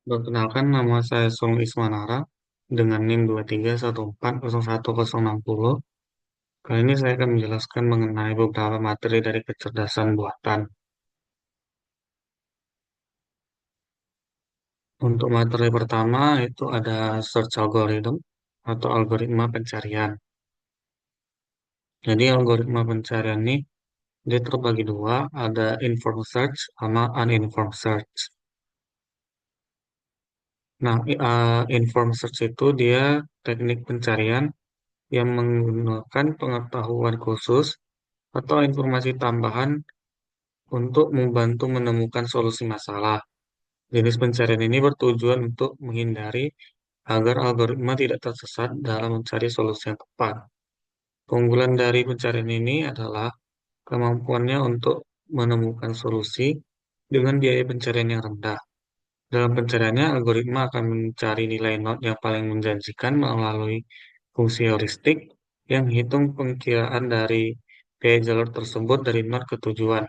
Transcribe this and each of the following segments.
Perkenalkan nama saya Song Ismanara dengan NIM 231401060. Kali ini saya akan menjelaskan mengenai beberapa materi dari kecerdasan buatan. Untuk materi pertama itu ada search algorithm atau algoritma pencarian. Jadi algoritma pencarian ini dia terbagi dua, ada informed search sama uninformed search. Nah, informed search itu dia teknik pencarian yang menggunakan pengetahuan khusus atau informasi tambahan untuk membantu menemukan solusi masalah. Jenis pencarian ini bertujuan untuk menghindari agar algoritma tidak tersesat dalam mencari solusi yang tepat. Keunggulan dari pencarian ini adalah kemampuannya untuk menemukan solusi dengan biaya pencarian yang rendah. Dalam pencariannya, algoritma akan mencari nilai not yang paling menjanjikan melalui fungsi heuristik yang menghitung pengkiraan dari biaya jalur tersebut dari not ke tujuan.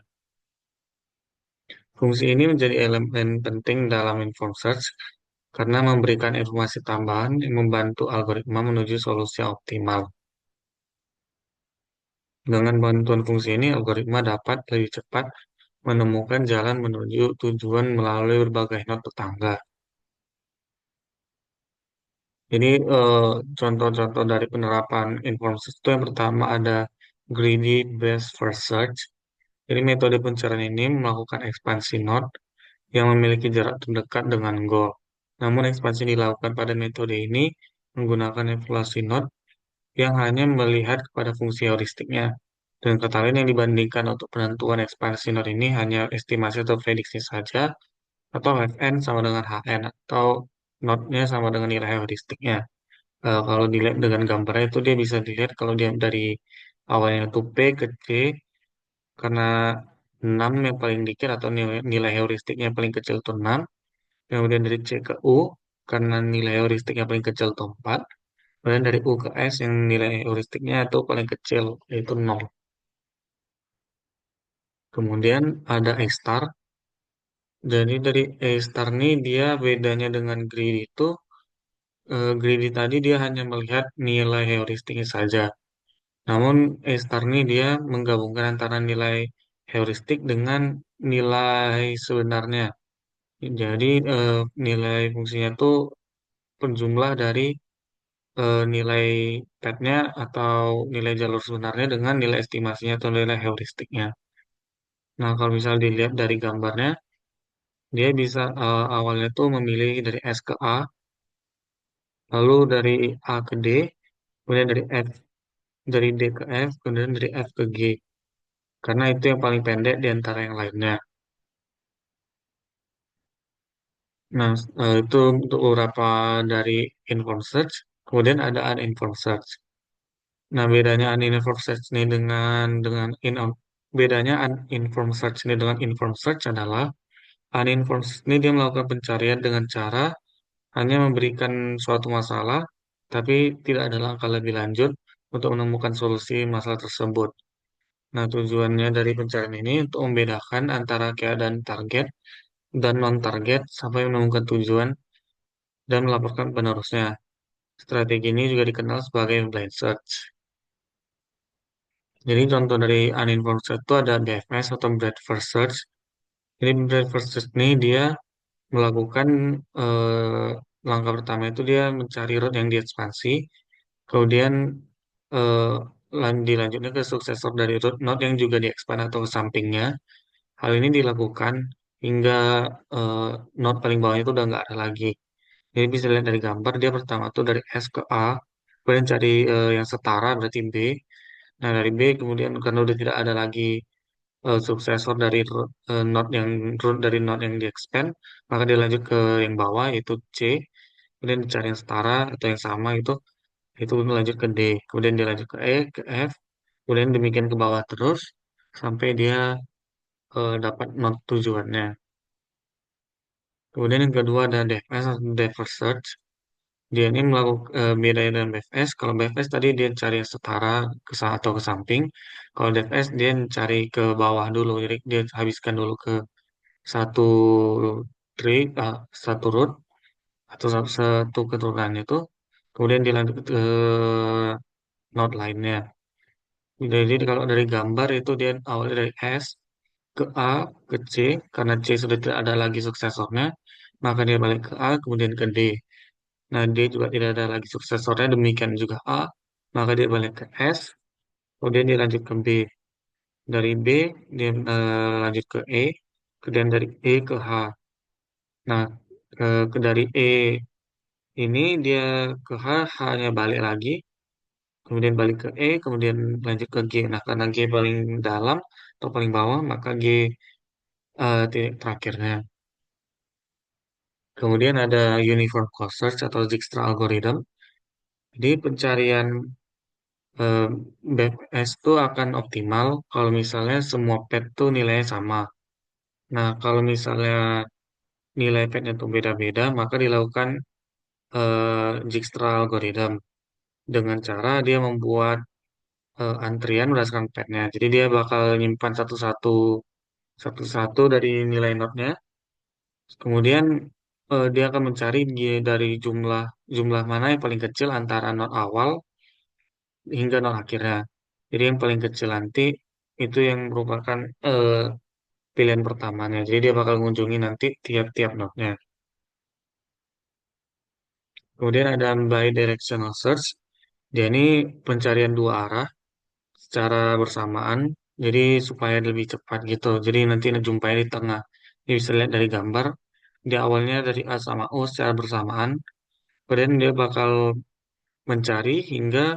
Fungsi ini menjadi elemen penting dalam informed search karena memberikan informasi tambahan yang membantu algoritma menuju solusi yang optimal. Dengan bantuan fungsi ini, algoritma dapat lebih cepat menemukan jalan menuju tujuan melalui berbagai not tetangga. Jadi, contoh-contoh dari penerapan informed search itu yang pertama ada greedy best first search. Jadi, metode pencarian ini melakukan ekspansi node yang memiliki jarak terdekat dengan goal. Namun ekspansi dilakukan pada metode ini menggunakan evaluasi node yang hanya melihat kepada fungsi heuristiknya. Dan kata lain yang dibandingkan untuk penentuan ekspansi node ini hanya estimasi atau prediksi saja, atau Fn sama dengan Hn, atau node-nya sama dengan nilai heuristiknya. Kalau dilihat dengan gambarnya itu dia bisa dilihat kalau dia dari awalnya itu P ke C, karena 6 yang paling dikit atau nilai heuristiknya yang paling kecil itu 6. Kemudian dari C ke U, karena nilai heuristik yang paling kecil itu 4. Kemudian dari U ke S yang nilai heuristiknya itu paling kecil, yaitu 0. Kemudian ada A star. Jadi dari A star ini dia bedanya dengan greedy itu, greedy tadi dia hanya melihat nilai heuristiknya saja. Namun A star ini dia menggabungkan antara nilai heuristik dengan nilai sebenarnya. Jadi nilai fungsinya itu penjumlah dari nilai PET-nya atau nilai jalur sebenarnya dengan nilai estimasinya atau nilai heuristiknya. Nah, kalau misal dilihat dari gambarnya, dia bisa awalnya tuh memilih dari S ke A, lalu dari A ke D, kemudian dari F, dari D ke F, kemudian dari F ke G. Karena itu yang paling pendek di antara yang lainnya. Nah, itu untuk beberapa dari informed search. Kemudian ada uninformed search. Nah, bedanya uninformed search ini bedanya uninformed search ini dengan informed search adalah uninformed search ini dia melakukan pencarian dengan cara hanya memberikan suatu masalah, tapi tidak ada langkah lebih lanjut untuk menemukan solusi masalah tersebut. Nah, tujuannya dari pencarian ini untuk membedakan antara keadaan target dan non-target sampai menemukan tujuan dan melaporkan penerusnya. Strategi ini juga dikenal sebagai blind search. Jadi contoh dari uninformed search itu ada BFS atau breadth first search. Jadi breadth first search ini dia melakukan eh, langkah pertama itu dia mencari root yang diekspansi, kemudian eh, dilanjutnya ke suksesor dari root node yang juga diekspan atau ke sampingnya. Hal ini dilakukan hingga eh, node paling bawahnya itu udah nggak ada lagi. Jadi bisa dilihat dari gambar, dia pertama tuh dari S ke A, kemudian cari yang setara berarti B. Nah dari B kemudian karena udah tidak ada lagi suksesor dari node yang root dari node yang di expand, maka dia lanjut ke yang bawah yaitu C, kemudian dicari yang setara atau yang sama itu lanjut ke D, kemudian dia lanjut ke E, ke F, kemudian demikian ke bawah terus sampai dia dapat node tujuannya. Kemudian yang kedua ada DFS atau Depth First Search. Dia ini melakukan bedanya dengan BFS. Kalau BFS tadi dia cari yang setara atau ke samping. Kalau DFS dia cari ke bawah dulu. Jadi dia habiskan dulu ke satu tree, satu root. atau satu keturunan itu, kemudian dilanjut ke node lainnya. Jadi kalau dari gambar itu dia awalnya dari S ke A ke C, karena C sudah tidak ada lagi suksesornya, maka dia balik ke A kemudian ke D. Nah, D juga tidak ada lagi suksesornya, demikian juga A, maka dia balik ke S, kemudian dia lanjut ke B. Dari B dia lanjut ke E, kemudian dari E ke H. Nah, dari E ini dia ke H, H-nya balik lagi, kemudian balik ke E, kemudian lanjut ke G. Nah, karena G paling dalam atau paling bawah, maka G titik terakhirnya. Kemudian ada uniform cost search atau Dijkstra algorithm. Jadi pencarian eh, BPS itu akan optimal kalau misalnya semua pet tuh nilainya sama. Nah, kalau misalnya nilai petnya itu beda-beda, maka dilakukan Dijkstra algorithm dengan cara dia membuat antrian berdasarkan petnya. Jadi dia bakal nyimpan satu-satu dari nilai notnya. Kemudian dia akan mencari dia dari jumlah jumlah mana yang paling kecil antara not awal hingga not akhirnya. Jadi yang paling kecil nanti itu yang merupakan eh, pilihan pertamanya. Jadi dia bakal mengunjungi nanti tiap-tiap notnya. Kemudian ada bidirectional search. Dia ini pencarian dua arah secara bersamaan. Jadi supaya lebih cepat gitu. Jadi nanti jumpai di tengah. Ini bisa lihat dari gambar. Di awalnya dari A sama O secara bersamaan. Kemudian dia bakal mencari hingga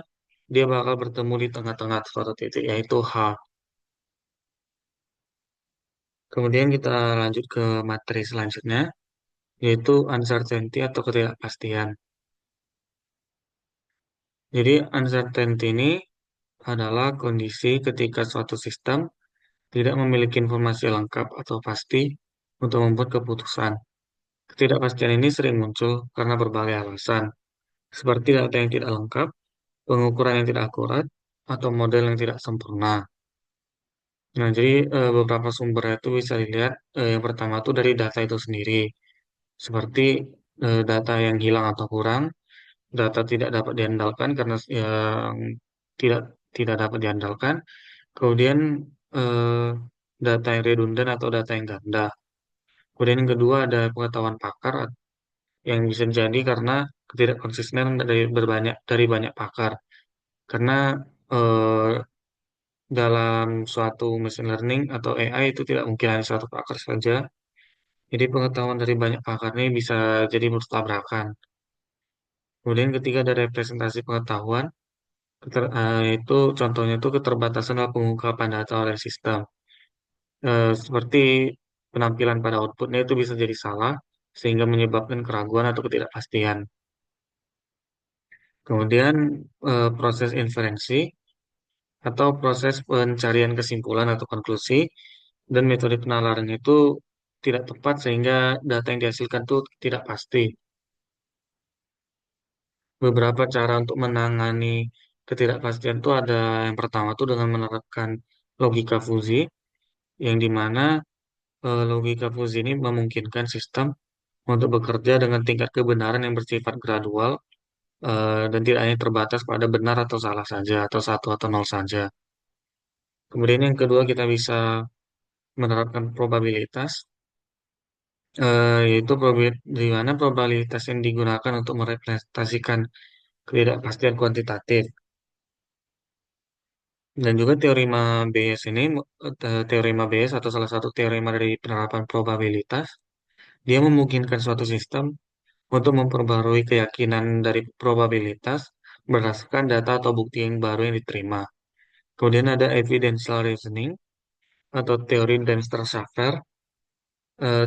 dia bakal bertemu di tengah-tengah suatu titik yaitu H. Kemudian kita lanjut ke materi selanjutnya yaitu uncertainty atau ketidakpastian. Jadi uncertainty ini adalah kondisi ketika suatu sistem tidak memiliki informasi lengkap atau pasti untuk membuat keputusan. Ketidakpastian ini sering muncul karena berbagai alasan, seperti data yang tidak lengkap, pengukuran yang tidak akurat, atau model yang tidak sempurna. Nah, jadi beberapa sumber itu bisa dilihat. Yang pertama itu dari data itu sendiri, seperti data yang hilang atau kurang, data tidak dapat diandalkan karena yang tidak tidak dapat diandalkan. Kemudian eh, data yang redundant atau data yang ganda. Kemudian yang kedua ada pengetahuan pakar yang bisa jadi karena ketidakkonsistenan dari banyak pakar. Karena eh, dalam suatu machine learning atau AI itu tidak mungkin hanya satu pakar saja. Jadi pengetahuan dari banyak pakar ini bisa jadi bertabrakan. Kemudian ketiga ada representasi pengetahuan. Itu contohnya itu keterbatasan dalam pengungkapan data oleh sistem. Seperti penampilan pada outputnya itu bisa jadi salah, sehingga menyebabkan keraguan atau ketidakpastian. Kemudian proses inferensi atau proses pencarian kesimpulan atau konklusi dan metode penalaran itu tidak tepat sehingga data yang dihasilkan itu tidak pasti. Beberapa cara untuk menangani ketidakpastian itu ada yang pertama itu dengan menerapkan logika fuzzy, yang dimana logika fuzzy ini memungkinkan sistem untuk bekerja dengan tingkat kebenaran yang bersifat gradual dan tidak hanya terbatas pada benar atau salah saja atau satu atau nol saja. Kemudian yang kedua kita bisa menerapkan probabilitas, yaitu di mana probabilitas yang digunakan untuk merepresentasikan ketidakpastian kuantitatif. Dan juga teorema Bayes ini, teorema Bayes atau salah satu teorema dari penerapan probabilitas, dia memungkinkan suatu sistem untuk memperbarui keyakinan dari probabilitas berdasarkan data atau bukti yang baru yang diterima. Kemudian ada evidential reasoning atau teori Dempster-Shafer.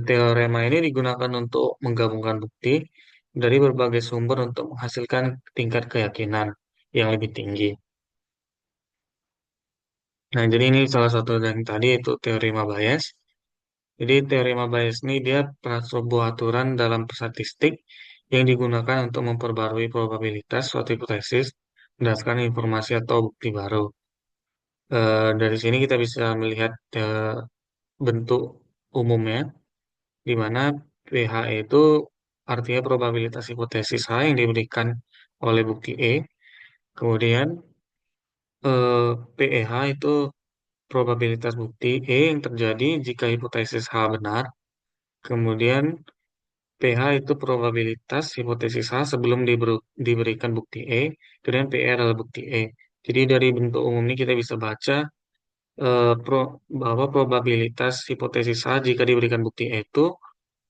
Teorema ini digunakan untuk menggabungkan bukti dari berbagai sumber untuk menghasilkan tingkat keyakinan yang lebih tinggi. Nah, jadi ini salah satu yang tadi itu teorema Bayes. Jadi teorema Bayes ini dia sebuah aturan dalam statistik yang digunakan untuk memperbarui probabilitas suatu hipotesis berdasarkan informasi atau bukti baru. Dari sini kita bisa melihat bentuk umumnya, di mana PH itu artinya probabilitas hipotesis H yang diberikan oleh bukti E. Kemudian PEH itu probabilitas bukti E yang terjadi jika hipotesis H benar. Kemudian PH itu probabilitas hipotesis H sebelum diberikan bukti E. Kemudian PE adalah bukti E. Jadi dari bentuk umum ini kita bisa baca bahwa probabilitas hipotesis H jika diberikan bukti E itu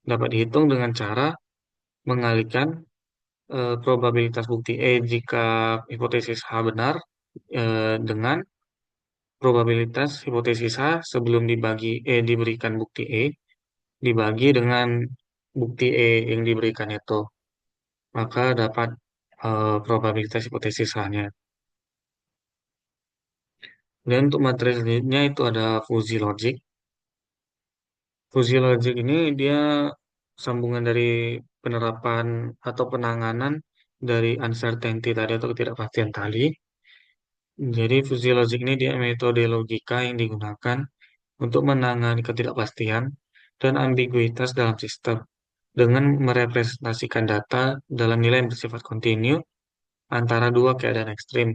dapat dihitung dengan cara mengalihkan probabilitas bukti E jika hipotesis H benar dengan probabilitas hipotesis H sebelum diberikan bukti E dibagi dengan bukti E yang diberikan itu, maka dapat probabilitas hipotesis H-nya. Dan untuk materi selanjutnya itu ada fuzzy logic. Fuzzy logic ini dia sambungan dari penerapan atau penanganan dari uncertainty tadi atau ketidakpastian tadi. Jadi fuzzy logic ini dia metode logika yang digunakan untuk menangani ketidakpastian dan ambiguitas dalam sistem dengan merepresentasikan data dalam nilai yang bersifat kontinu antara dua keadaan ekstrim,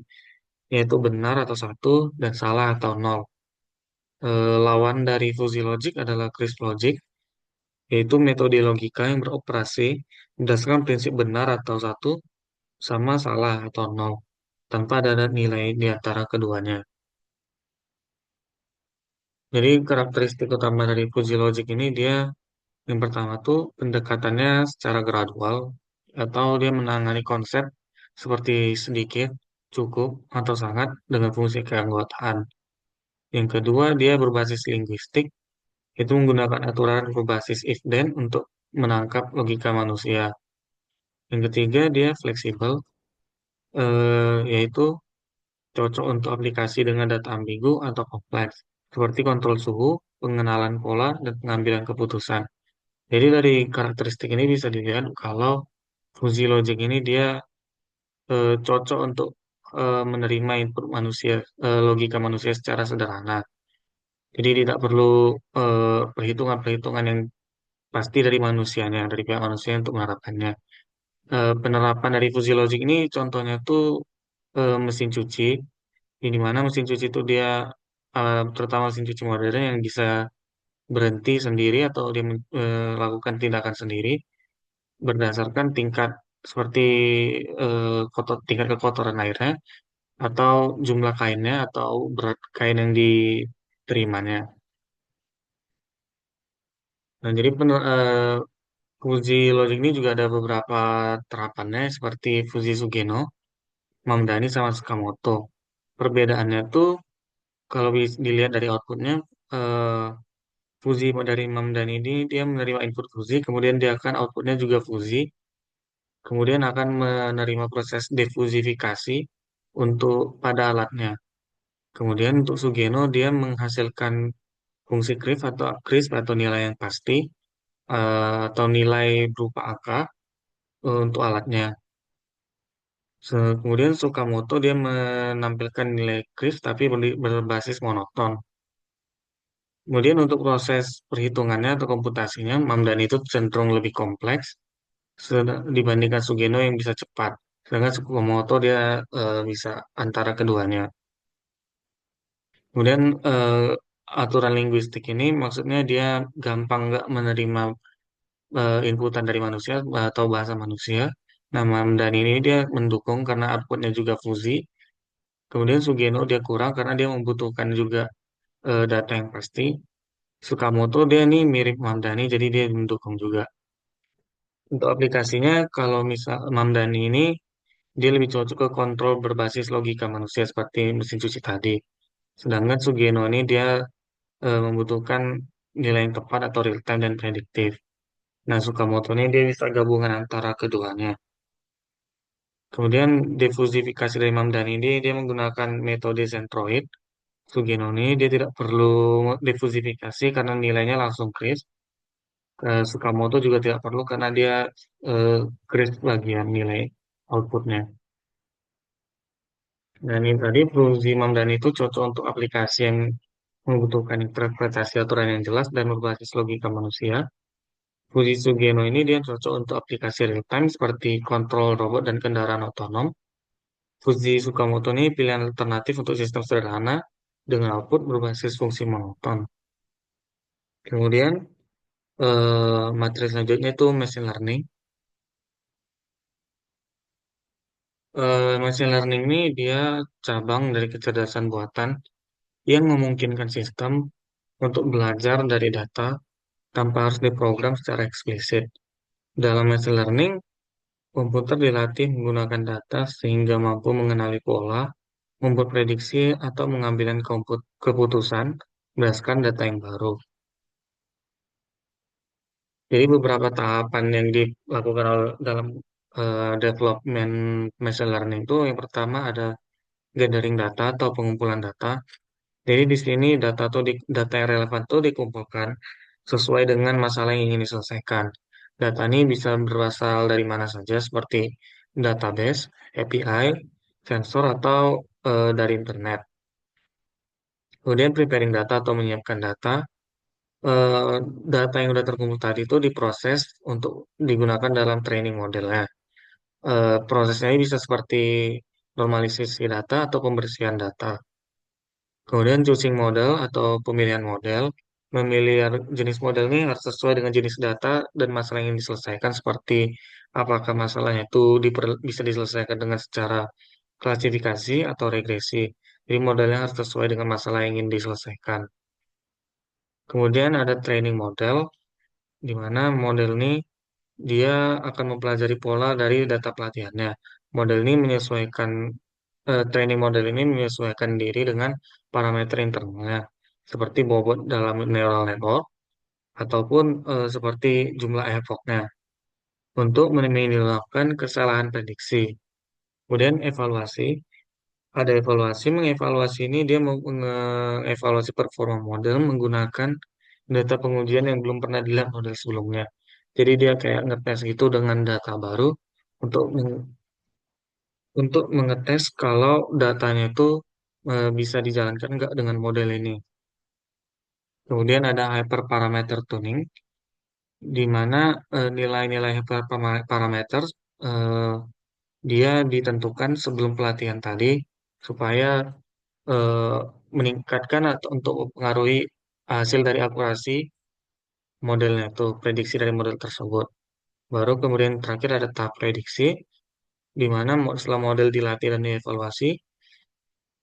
yaitu benar atau satu dan salah atau nol. Lawan dari fuzzy logic adalah crisp logic, yaitu metode logika yang beroperasi berdasarkan prinsip benar atau satu sama salah atau nol, tanpa ada nilai di antara keduanya. Jadi karakteristik utama dari fuzzy logic ini dia yang pertama tuh pendekatannya secara gradual atau dia menangani konsep seperti sedikit, cukup, atau sangat dengan fungsi keanggotaan. Yang kedua dia berbasis linguistik, itu menggunakan aturan berbasis if-then untuk menangkap logika manusia. Yang ketiga dia fleksibel, yaitu cocok untuk aplikasi dengan data ambigu atau kompleks, seperti kontrol suhu, pengenalan pola, dan pengambilan keputusan. Jadi dari karakteristik ini bisa dilihat kalau fuzzy logic ini dia cocok untuk menerima input manusia, logika manusia secara sederhana. Jadi tidak perlu perhitungan-perhitungan yang pasti dari manusianya, dari pihak manusia untuk menerapkannya. Penerapan dari fuzzy logic ini contohnya tuh mesin cuci, di mana mesin cuci itu dia terutama mesin cuci modern yang bisa berhenti sendiri atau dia melakukan tindakan sendiri berdasarkan tingkat seperti tingkat kekotoran airnya atau jumlah kainnya atau berat kain yang diterimanya. Nah, jadi Fuji Logic ini juga ada beberapa terapannya seperti Fuji Sugeno, Mamdani sama Sakamoto. Perbedaannya tuh kalau dilihat dari outputnya, eh, Fuji dari Mamdani ini dia menerima input Fuji, kemudian dia akan outputnya juga Fuji, kemudian akan menerima proses defusifikasi untuk pada alatnya. Kemudian untuk Sugeno dia menghasilkan fungsi crisp atau nilai yang pasti atau nilai berupa angka untuk alatnya. Kemudian Sukamoto dia menampilkan nilai crisp tapi berbasis monoton. Kemudian untuk proses perhitungannya atau komputasinya, Mamdani itu cenderung lebih kompleks dibandingkan Sugeno yang bisa cepat. Sedangkan Sukamoto dia bisa antara keduanya. Kemudian aturan linguistik ini maksudnya dia gampang nggak menerima inputan dari manusia atau bahasa manusia. Nah, Mamdani ini dia mendukung karena outputnya juga fuzzy. Kemudian Sugeno dia kurang karena dia membutuhkan juga data yang pasti. Sukamoto dia nih mirip Mamdani jadi dia mendukung juga. Untuk aplikasinya kalau misal Mamdani ini dia lebih cocok ke kontrol berbasis logika manusia seperti mesin cuci tadi. Sedangkan Sugeno ini dia membutuhkan nilai yang tepat atau real time dan prediktif. Nah, Sukamoto ini dia bisa gabungan antara keduanya. Kemudian defusifikasi dari Mamdani ini dia menggunakan metode centroid. Sugeno ini dia tidak perlu defusifikasi karena nilainya langsung crisp. Sukamoto juga tidak perlu karena dia eh, crisp bagian nilai outputnya. Dan ini tadi fungsi Mamdani itu cocok untuk aplikasi yang membutuhkan interpretasi aturan yang jelas dan berbasis logika manusia. Fuji Sugeno ini dia cocok untuk aplikasi real time seperti kontrol robot dan kendaraan otonom. Fuji Tsukamoto ini pilihan alternatif untuk sistem sederhana dengan output berbasis fungsi monoton. Kemudian materi selanjutnya itu machine learning. Machine learning ini dia cabang dari kecerdasan buatan yang memungkinkan sistem untuk belajar dari data tanpa harus diprogram secara eksplisit. Dalam machine learning, komputer dilatih menggunakan data sehingga mampu mengenali pola, membuat prediksi, atau mengambil keputusan berdasarkan data yang baru. Jadi beberapa tahapan yang dilakukan dalam development machine learning itu yang pertama ada gathering data atau pengumpulan data. Jadi di sini data yang relevan itu dikumpulkan sesuai dengan masalah yang ingin diselesaikan. Data ini bisa berasal dari mana saja seperti database, API, sensor atau dari internet. Kemudian preparing data atau menyiapkan data. eh, Data yang sudah terkumpul tadi itu diproses untuk digunakan dalam training modelnya. Prosesnya ini bisa seperti normalisasi data atau pembersihan data. Kemudian choosing model atau pemilihan model, memilih jenis model ini harus sesuai dengan jenis data dan masalah yang ingin diselesaikan seperti apakah masalahnya itu bisa diselesaikan dengan secara klasifikasi atau regresi. Jadi modelnya harus sesuai dengan masalah yang ingin diselesaikan. Kemudian ada training model, di mana model ini dia akan mempelajari pola dari data pelatihannya. Model ini menyesuaikan training model ini menyesuaikan diri dengan parameter internalnya, seperti bobot dalam neural network ataupun seperti jumlah evoknya untuk meminimalkan kesalahan prediksi. Kemudian evaluasi, ada evaluasi, mengevaluasi ini dia mengevaluasi performa model menggunakan data pengujian yang belum pernah dilihat model sebelumnya. Jadi dia kayak ngetes gitu dengan data baru untuk mengetes kalau datanya itu bisa dijalankan nggak dengan model ini. Kemudian ada hyperparameter tuning, di mana nilai-nilai hyperparameter eh, dia ditentukan sebelum pelatihan tadi supaya eh, meningkatkan atau untuk mempengaruhi hasil dari akurasi modelnya itu, prediksi dari model tersebut. Baru kemudian terakhir ada tahap prediksi, di mana setelah model dilatih dan dievaluasi,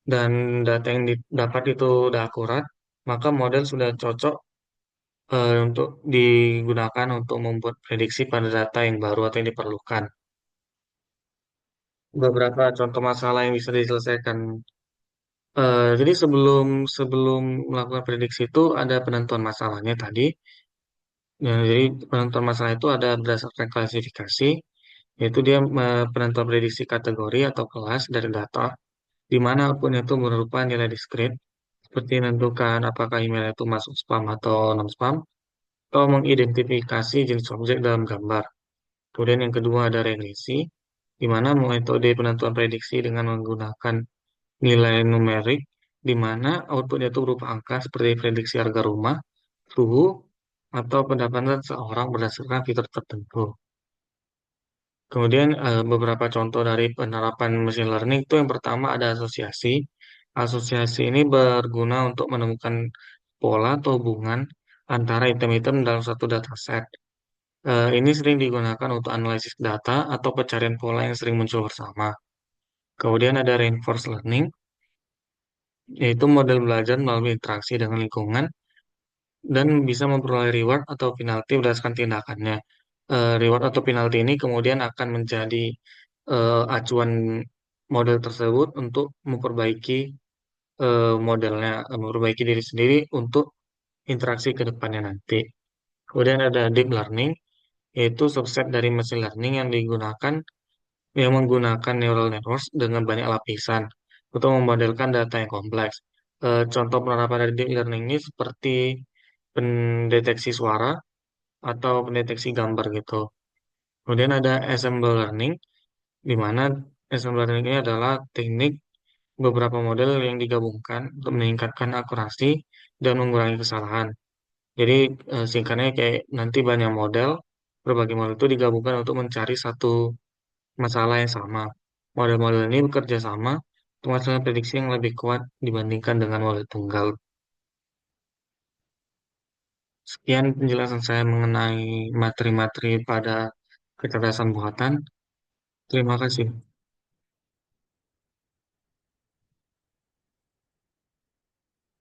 dan data yang didapat itu udah akurat, maka model sudah cocok untuk digunakan untuk membuat prediksi pada data yang baru atau yang diperlukan. Beberapa contoh masalah yang bisa diselesaikan. Jadi sebelum sebelum melakukan prediksi itu ada penentuan masalahnya tadi. Ya, jadi penentuan masalah itu ada berdasarkan klasifikasi, yaitu dia penentuan prediksi kategori atau kelas dari data, di mana outputnya itu berupa nilai diskrit, seperti menentukan apakah email itu masuk spam atau non-spam, atau mengidentifikasi jenis objek dalam gambar. Kemudian yang kedua ada regresi, di mana metode penentuan prediksi dengan menggunakan nilai numerik, di mana outputnya itu berupa angka seperti prediksi harga rumah, suhu, atau pendapatan seorang berdasarkan fitur tertentu. Kemudian beberapa contoh dari penerapan machine learning itu yang pertama ada asosiasi. Asosiasi ini berguna untuk menemukan pola atau hubungan antara item-item dalam satu dataset. Ini sering digunakan untuk analisis data atau pencarian pola yang sering muncul bersama. Kemudian ada reinforced learning, yaitu model belajar melalui interaksi dengan lingkungan dan bisa memperoleh reward atau penalti berdasarkan tindakannya. Reward atau penalti ini kemudian akan menjadi acuan model tersebut untuk memperbaiki modelnya, memperbaiki diri sendiri untuk interaksi ke depannya nanti. Kemudian ada deep learning, yaitu subset dari machine learning yang menggunakan neural networks dengan banyak lapisan untuk memodelkan data yang kompleks. Contoh penerapan dari deep learning ini seperti pendeteksi suara atau pendeteksi gambar gitu. Kemudian ada ensemble learning, di mana ensemble learning ini adalah teknik beberapa model yang digabungkan untuk meningkatkan akurasi dan mengurangi kesalahan. Jadi singkatnya kayak nanti banyak model, berbagai model itu digabungkan untuk mencari satu masalah yang sama. Model-model ini bekerja sama untuk menghasilkan prediksi yang lebih kuat dibandingkan dengan model tunggal. Sekian penjelasan saya mengenai materi-materi pada kecerdasan buatan. Terima kasih.